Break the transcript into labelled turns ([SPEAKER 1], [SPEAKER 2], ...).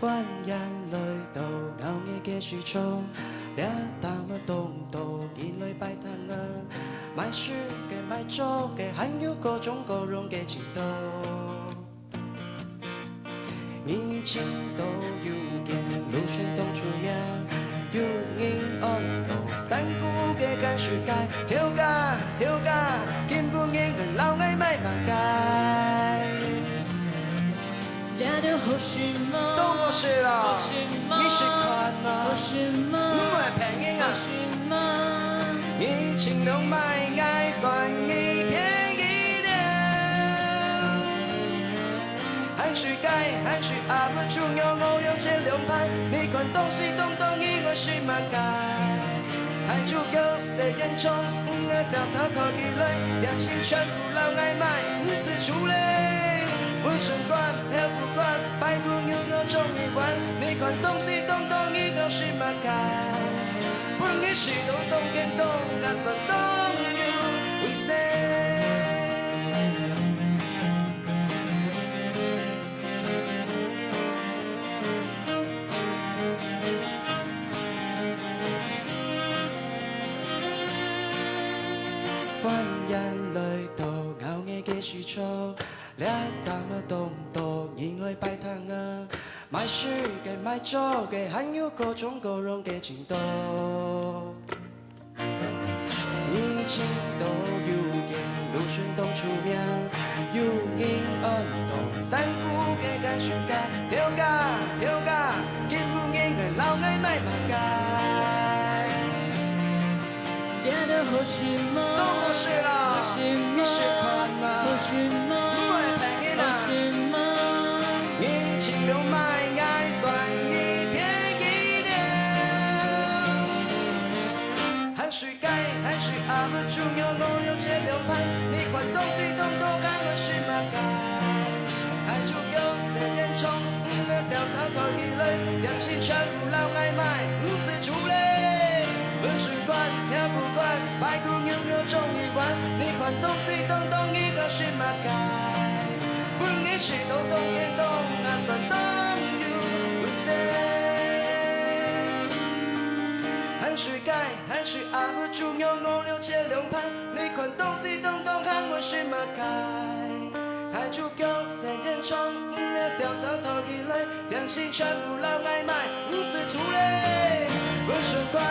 [SPEAKER 1] 番眼淚到咬你嘅樹叢，一啖啊凍到眼淚擺攤啊，買書嘅買粥嘅，還有各種各樣嘅程度，你情都有見，路順東出面，有人安到山谷嘅間樹街，跳架跳架，見不見個老愛買馬街。
[SPEAKER 2] 聊的後續嗎？
[SPEAKER 1] 都我是啦，你是款啊，
[SPEAKER 2] 後續嗎？
[SPEAKER 1] 唔係平應啊，
[SPEAKER 2] 後續嗎？
[SPEAKER 1] 你情濃買愛算你便宜點，含蓄該含蓄啊不重要，我有這兩派，你款東西東東意我是馬街，太主有誰人衝，瀟灑頭一類，良心全部老愛買，四處嘞。不准管，也不管，白骨牛肉中一碗，你款東西東東一都是馬街，不你許多東跟東，還算東有為誰？番眼淚到咬你嘅需求。兩啖啊凍到眼淚擺攤啊，買書嘅買粥嘅，還有各種各樣嘅程度，你情都有見，路順東出面，有人安到山谷嘅間樹街，跳架跳架，見不見個老愛買馬街。
[SPEAKER 2] 聊的後續嗎？
[SPEAKER 1] 都我是啦，你是款啊，
[SPEAKER 2] 後續嗎？後續嗎？
[SPEAKER 1] 你情濃買愛算你便宜點，含蓄該含蓄啊不重要，我有這兩派，你款東西東東看我是馬街，太主有誰人衝，瀟灑頭一類，良心全部老愛買，四處嘞，不許管也不管，白骨牛肉中一碗，你款東西東東一個是馬街。不你許多東跟東，啊算東有為誰？含蓄該含蓄啊不重要，我有這兩派，你款東西東東看我是馬街，太主有誰人衝，瀟灑頭一類，良心全部老愛買，四處嘞，不許管